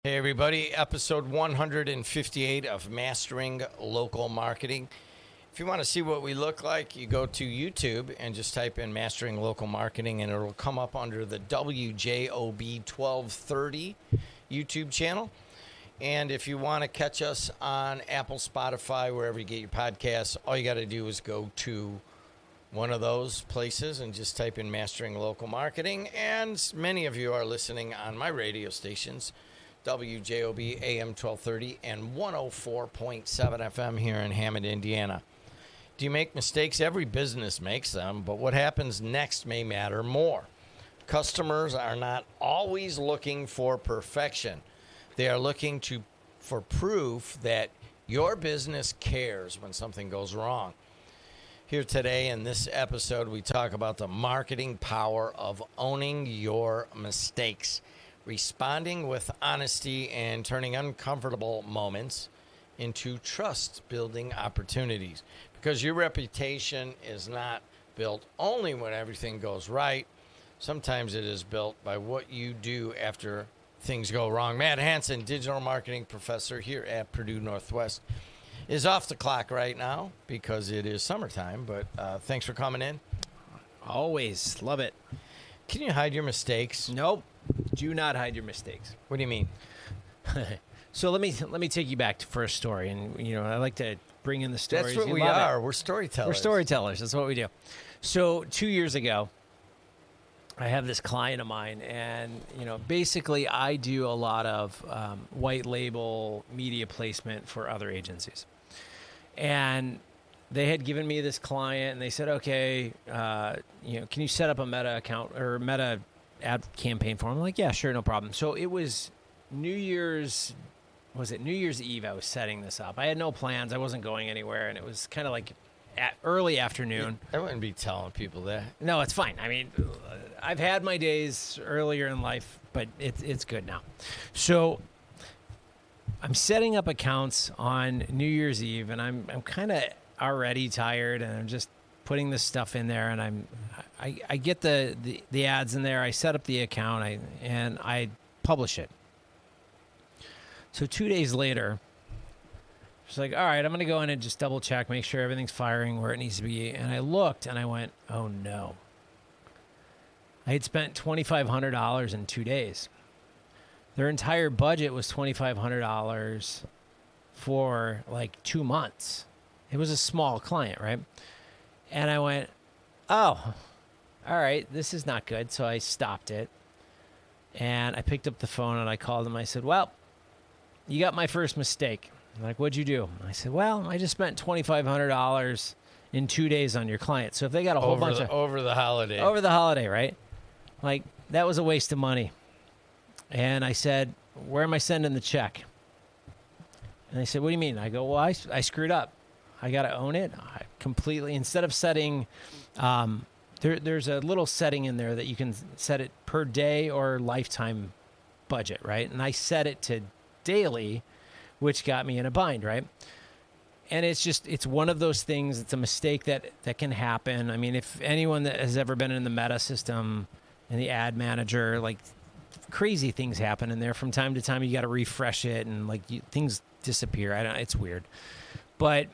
Hey everybody, episode 158 of Mastering Local Marketing. If you want to see what we look like, you go to YouTube and just type in Mastering Local Marketing and it'll come up under the WJOB 1230 YouTube channel. And if you want to catch us on Apple, Spotify, wherever you get your podcasts, all you got to do is go to one of those places and just type in Mastering Local Marketing. And many of you are listening on my radio stations, WJOB AM 1230 and 104.7 FM here in Hammond, Indiana. Do you make mistakes? Every business makes them, but what happens next may matter more. Customers are not always looking for perfection. They are looking for proof that your business cares when something goes wrong. Here today in this episode, we talk about the marketing power of owning your mistakes, responding with honesty, and turning uncomfortable moments into trust-building opportunities. Because your reputation is not built only when everything goes right. Sometimes it is built by what you do after things go wrong. Matt Hansen, digital marketing professor here at Purdue Northwest, is off the clock right now because it is summertime. But thanks for coming in. Always. Love it. Can you hide your mistakes? Nope. Do not hide your mistakes. What do you mean? So let me take you back to first story, and I like to bring in the stories. That's what we are. We're storytellers. We're storytellers. That's what we do. So 2 years ago, I have this client of mine, and basically I do a lot of white label media placement for other agencies, and they had given me this client, and they said, okay, can you set up a Meta account or Meta ad campaign for him? I'm like, yeah, sure, no problem. So it was New Year's Eve I was setting this up. I had no plans. I wasn't going anywhere, and it was kind of like early afternoon. I wouldn't be telling people that. No, it's fine. I mean, I've had my days earlier in life, but it's good now. So I'm setting up accounts on New Year's Eve, and I'm kind of already tired, and I'm just putting this stuff in there, and I get the ads in there. I set up the account, and I publish it. So 2 days later, it's like, all right, I'm going to go in and just double check, make sure everything's firing where it needs to be. And I looked, and I went, oh no. I had spent $2,500 in 2 days. Their entire budget was $2,500 for like 2 months. It was a small client, right? And I went, oh, all right, this is not good. So I stopped it, and I picked up the phone, and I called them. I said, well, you got my first mistake. I'm like, what'd you do? I said, well, I just spent $2,500 in 2 days on your client. So if they got a whole bunch of... Over the holiday. Over the holiday, right? Like, that was a waste of money. And I said, where am I sending the check? And they said, what do you mean? I go, well, I screwed up. I got to own it. I completely, instead of setting, there's a little setting in there that you can set it per day or lifetime budget, right? And I set it to daily, which got me in a bind, right? And it's one of those things. It's a mistake that can happen. I mean, if anyone that has ever been in the Meta system and the ad manager, like crazy things happen in there from time to time. You got to refresh it, and things disappear. It's weird, but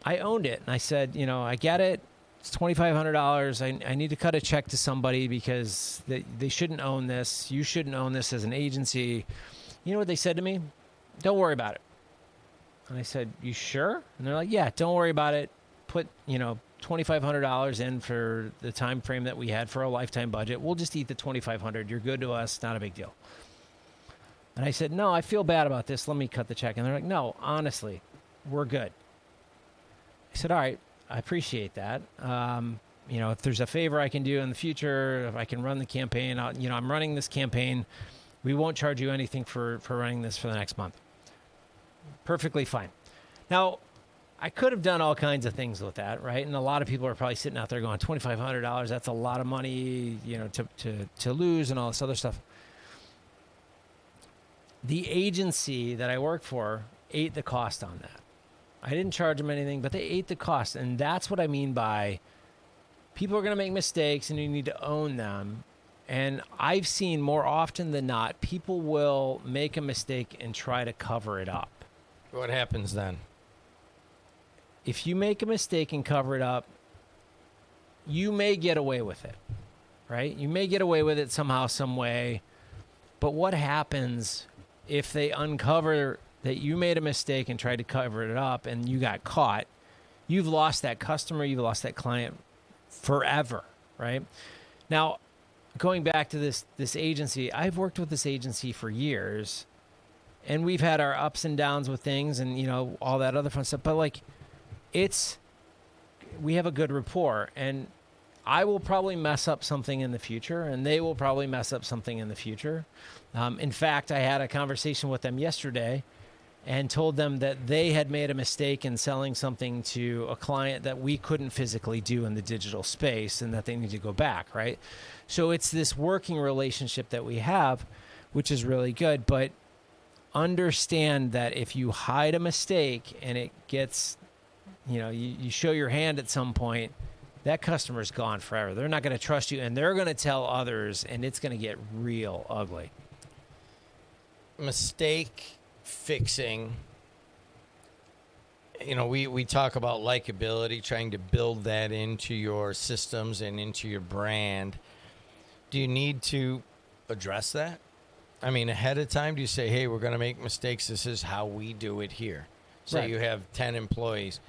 I owned it, and I said, I get it. It's $2,500. I need to cut a check to somebody because they shouldn't own this. You shouldn't own this as an agency. You know what they said to me? Don't worry about it. And I said, you sure? And they're like, yeah, don't worry about it. Put, $2,500 in for the time frame that we had for a lifetime budget. We'll just eat the $2,500. You're good to us. Not a big deal. And I said, no, I feel bad about this. Let me cut the check. And they're like, no, honestly, we're good. I said, all right, I appreciate that. If there's a favor I can do in the future, if I can run the campaign, I'm running this campaign. We won't charge you anything for running this for the next month. Perfectly fine. Now, I could have done all kinds of things with that, right? And a lot of people are probably sitting out there going, $2,500, that's a lot of money, to lose and all this other stuff. The agency that I work for ate the cost on that. I didn't charge them anything, but they ate the cost. And that's what I mean by people are going to make mistakes and you need to own them. And I've seen more often than not, people will make a mistake and try to cover it up. What happens then? If you make a mistake and cover it up, you may get away with it, right? You may get away with it somehow, some way. But what happens if they uncover that you made a mistake and tried to cover it up and you got caught? You've lost that customer, you've lost that client forever, right? Now, going back to this agency, I've worked with this agency for years, and we've had our ups and downs with things and, all that other fun stuff. But, we have a good rapport, and I will probably mess up something in the future, and they will probably mess up something in the future. In fact, I had a conversation with them yesterday and told them that they had made a mistake in selling something to a client that we couldn't physically do in the digital space and that they need to go back, right? So it's this working relationship that we have, which is really good. But understand that if you hide a mistake and it gets, you show your hand at some point, that customer's gone forever. They're not going to trust you, and they're going to tell others, and it's going to get real ugly. Mistake fixing. We talk about likability, trying to build that into your systems and into your brand. Do you need to address that? I mean, ahead of time, do you say, hey, we're going to make mistakes. This is how we do it here. Say Right. You have 10 employees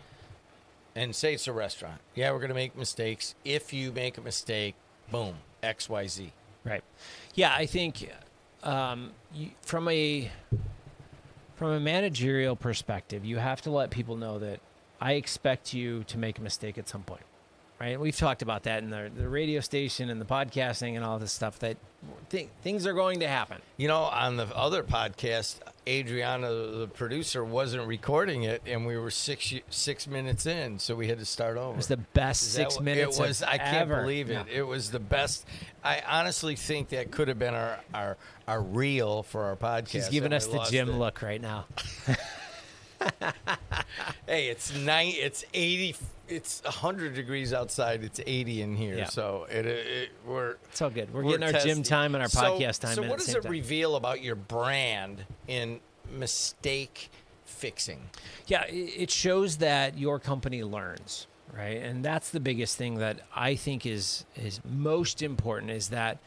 and say it's a restaurant. Yeah, we're going to make mistakes. If you make a mistake, boom, X, Y, Z. Right. Yeah, I think from a managerial perspective, you have to let people know that I expect you to make a mistake at some point, right? We've talked about that in the radio station and the podcasting and all this stuff, that things are going to happen. On the other podcast, Adriana, the producer, wasn't recording it, and we were six minutes in, so we had to start over. It was the best 6 minutes It was. I can't ever. believe it. Yeah. It was the best. I honestly think that could have been our reel for our podcast. She's giving and us we the lost gym it. look right now. Hey, it's 80. It's 100 degrees outside. It's 80 in here. Yeah. So we're. It's all good. We're getting our gym testing. time and our podcast time. So in what at the does same it time. reveal about your brand in mistake fixing? Yeah, it shows that your company learns, right? And that's the biggest thing that I think is most important, is that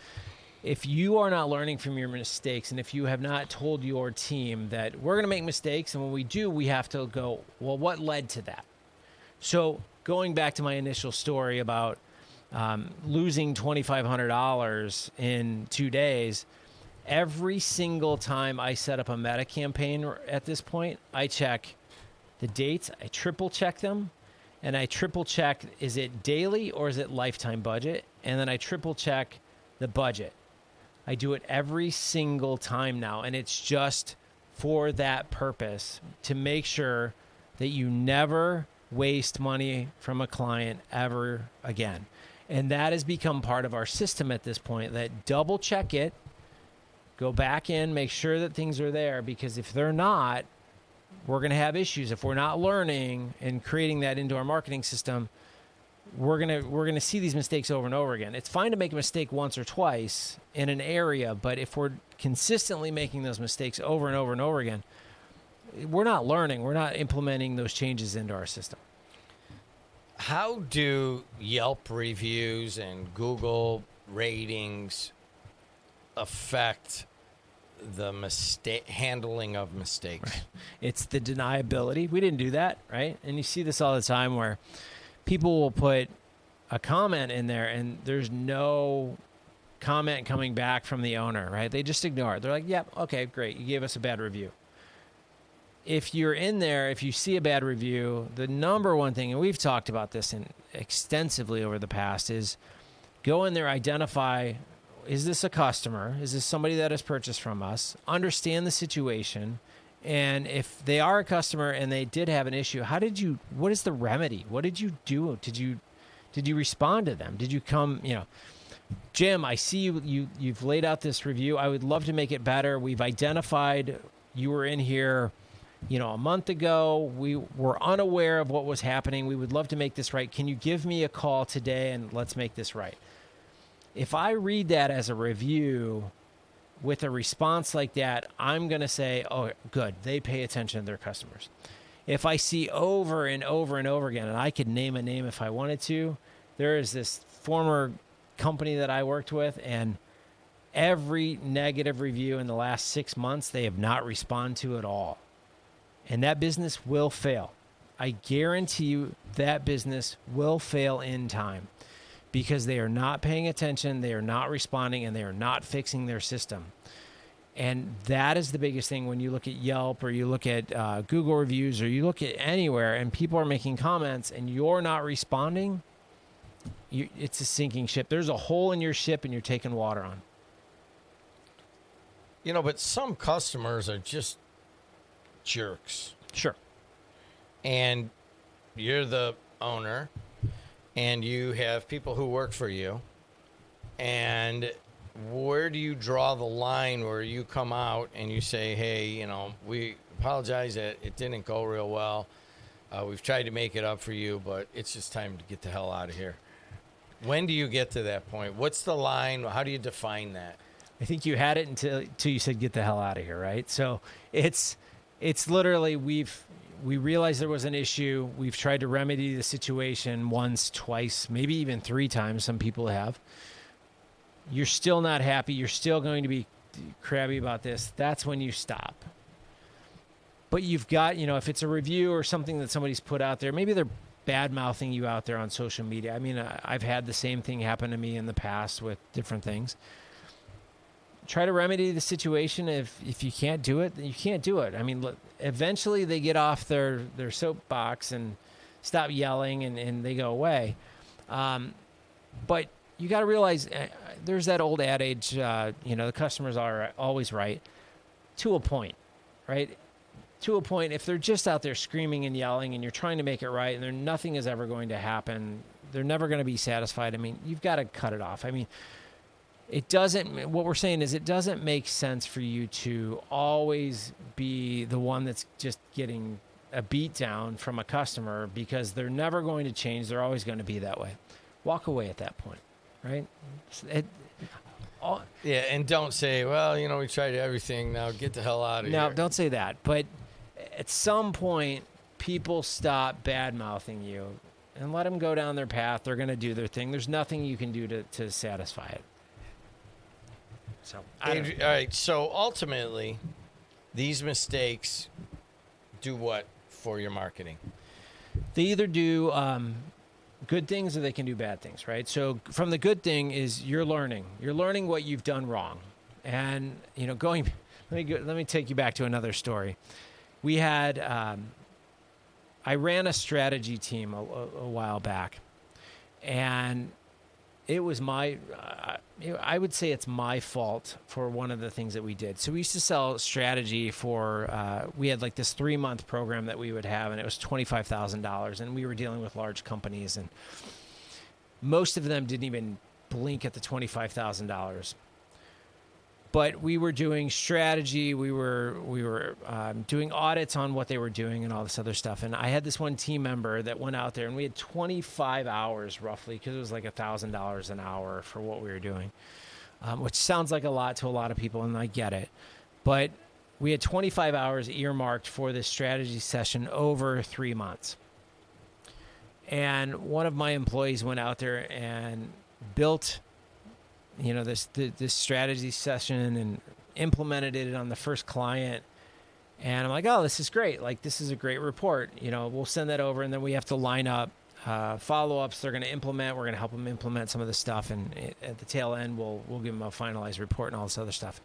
if you are not learning from your mistakes, and if you have not told your team that we're going to make mistakes, and when we do, we have to go, well, what led to that? So going back to my initial story about losing $2,500 in 2 days, every single time I set up a meta campaign at this point, I check the dates, I triple check them, and I triple check, is it daily or is it lifetime budget? And then I triple check the budget. I do it every single time now, and it's just for that purpose, to make sure that you never waste money from a client ever again. And that has become part of our system at this point, that double check it, go back in, make sure that things are there, because if they're not, we're going to have issues. If we're not learning and creating that into our marketing system, we're going to see these mistakes over and over again. It's fine to make a mistake once or twice in an area, but if we're consistently making those mistakes over and over and over again, we're not learning. We're not implementing those changes into our system. How do Yelp reviews and Google ratings affect the handling of mistakes? Right. It's the deniability. We didn't do that, right? And you see this all the time where people will put a comment in there and there's no comment coming back from the owner, right? They just ignore it. They're like, yep, okay, great. You gave us a bad review. If you're in there, if you see a bad review, the number one thing, and we've talked about this extensively over the past, is go in there, identify, is this a customer? Is this somebody that has purchased from us? Understand the situation. And if they are a customer and they did have an issue, what is the remedy? What did you do? Did you respond to them? Did you come, Jim, I see you've laid out this review. I would love to make it better. We've identified you were in here, a month ago. We were unaware of what was happening. We would love to make this right. Can you give me a call today and let's make this right? If I read that as a review with a response like that, I'm going to say, oh, good, they pay attention to their customers. If I see over and over and over again, and I could name a name if I wanted to, there is this former company that I worked with, and every negative review in the last 6 months, they have not responded to at all. And that business will fail. I guarantee you that business will fail in time because they are not paying attention, they are not responding, and they are not fixing their system. And that is the biggest thing when you look at Yelp or you look at Google reviews or you look at anywhere and people are making comments and you're not responding, it's a sinking ship. There's a hole in your ship and you're taking water on. But some customers are just jerks. Sure. And you're the owner and you have people who work for you. And where do you draw the line where you come out and you say, hey, we apologize that it didn't go real well. We've tried to make it up for you, but it's just time to get the hell out of here. When do you get to that point? What's the line? How do you define that? I think you had it until you said, get the hell out of here, right? So it's literally we realized there was an issue. We've tried to remedy the situation once, twice, maybe even 3 times. Some people have. You're still not happy. You're still going to be crabby about this. That's when you stop. But you've got, if it's a review or something that somebody's put out there, maybe they're bad-mouthing you out there on social media. I mean, I've had the same thing happen to me in the past with different things. Try to remedy the situation. If you can't do it, then you can't do it. I mean, look, eventually they get off their soapbox and stop yelling and they go away. But you got to realize there's that old adage, the customers are always right to a point, right? To a point, if they're just out there screaming and yelling and you're trying to make it right and nothing is ever going to happen, they're never going to be satisfied. I mean, you've got to cut it off. I mean, what we're saying is it doesn't make sense for you to always be the one that's just getting a beat down from a customer because they're never going to change. They're always going to be that way. Walk away at that point, right? And don't say, well, we tried everything. Now get the hell out of here. No, don't say that. But at some point, people stop bad-mouthing you and let them go down their path. They're going to do their thing. There's nothing you can do to satisfy it. So, all right. So ultimately, these mistakes do what for your marketing? They either do good things or they can do bad things, right? So from the good thing is you're learning what you've done wrong. And, let me take you back to another story. We had, I ran a strategy team a while back, and it was I would say it's my fault for one of the things that we did. So we used to sell strategy for, we had like this 3-month program that we would have, and it was $25,000. And we were dealing with large companies, and most of them didn't even blink at the $25,000. But we were doing strategy. We were doing audits on what they were doing and all this other stuff. And I had this one team member that went out there, and we had 25 hours roughly because it was like $1,000 an hour for what we were doing, which sounds like a lot to a lot of people, and I get it. But we had 25 hours earmarked for this strategy session over 3 months. And one of my employees went out there and built this strategy session and implemented it on the first client. And I'm like, oh, this is great. Like, this is a great report. We'll send that over, and then we have to line up follow-ups they're going to implement. We're going to help them implement some of the stuff. And at the tail end, we'll give them a finalized report and all this other stuff.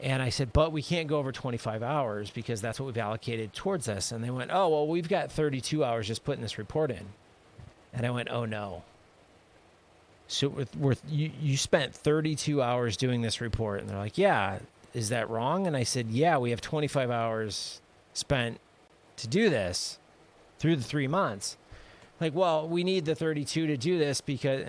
And I said, but we can't go over 25 hours because that's what we've allocated towards this. And they went, oh, well, we've got 32 hours just putting this report in. And I went, oh, no. So you spent 32 hours doing this report. And they're like, yeah, is that wrong? And I said, yeah, we have 25 hours spent to do this through the 3 months. Like, well, we need the 32 to do this because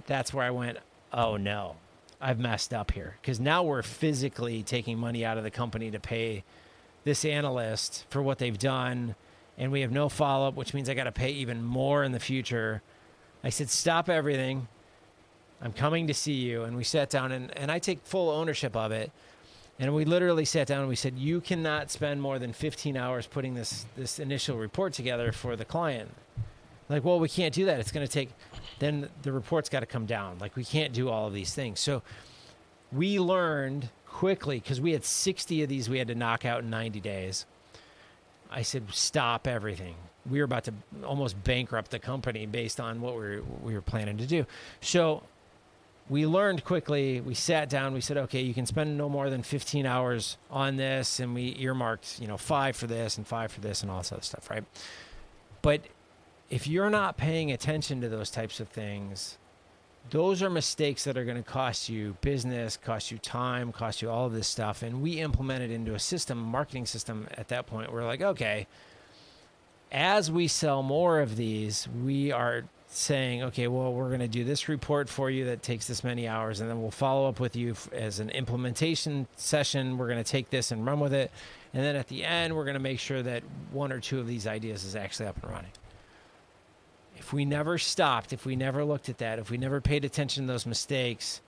that's where I went, oh, no, I've messed up here. Because now we're physically taking money out of the company to pay this analyst for what they've done. And we have no follow-up, which means I got to pay even more in the future. I said, stop everything. I'm coming to see you. And we sat down, and I take full ownership of it. And we literally sat down and we said, you cannot spend more than 15 hours putting this initial report together for the client. Like, well, we can't do that. It's going to take, then the report's got to come down. Like, we can't do all of these things. So we learned quickly, because we had 60 of these we had to knock out in 90 days. I said, stop everything. We were about to almost bankrupt the company based on what we were planning to do. So we learned quickly. We sat down. We said, okay, you can spend no more than 15 hours on this. And we earmarked, 5 for this and 5 for this and all this other stuff, right? But if you're not paying attention to those types of things, those are mistakes that are going to cost you business, cost you time, cost you all of this stuff. And we implemented into a system, marketing system at that point. We're like, okay, as we sell more of these, we are saying, okay, well, we're going to do this report for you that takes this many hours, and then we'll follow up with you as an implementation session. We're going to take this and run with it. And then at the end, we're going to make sure that 1 or 2 of these ideas is actually up and running. If we never stopped, if we never looked at that, if we never paid attention to those mistakes,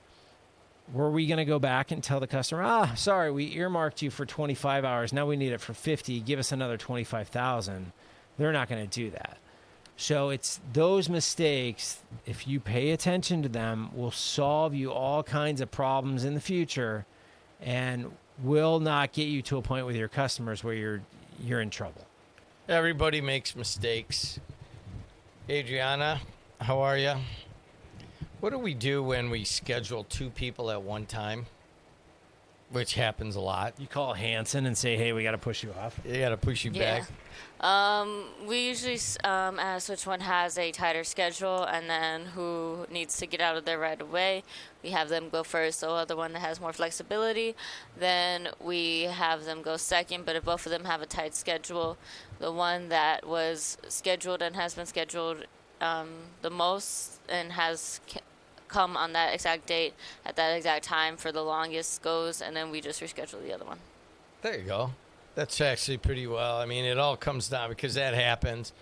were we going to go back and tell the customer, sorry, we earmarked you for 25 hours. Now we need it for 50. Give us another 25,000. They're not going to do that. So it's those mistakes, if you pay attention to them, will solve you all kinds of problems in the future and will not get you to a point with your customers where you're in trouble. Everybody makes mistakes. Adriana, how are you? What do we do when we schedule 2 people at one time? Which happens a lot. You call Hanson and say, hey, we got to push you off. They got to push you back. We usually ask which one has a tighter schedule and then who needs to get out of there right away. We have them go first. The other one that has more flexibility, then we have them go second. But if both of them have a tight schedule, the one that was scheduled and has been scheduled the most and has come on that exact date at that exact time for the longest goes, and then we just reschedule the other one. There you go. That's actually pretty well. I mean, it all comes down because that happens.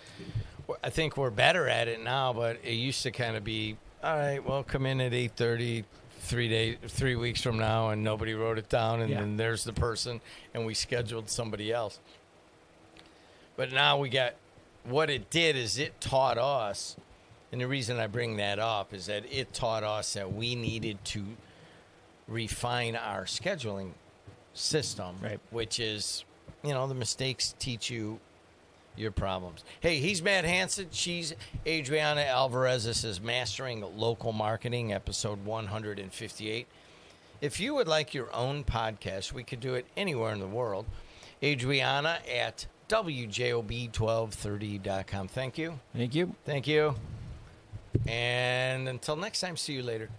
I think we're better at it now, but it used to kind of be, all right, well, come in at 8:30 3 weeks from now, and nobody wrote it down, and then there's the person, and we scheduled somebody else. But now we got, what it did is it taught us, and the reason I bring that up is that it taught us that we needed to refine our scheduling system, right? Which is, the mistakes teach you your problems. Hey, he's Matt Hansen. She's Adriana Alvarez. This is Mastering Local Marketing, episode 158. If you would like your own podcast, we could do it anywhere in the world. Adriana at WJOB1230.com. Thank you. Thank you. Thank you. And until next time, see you later.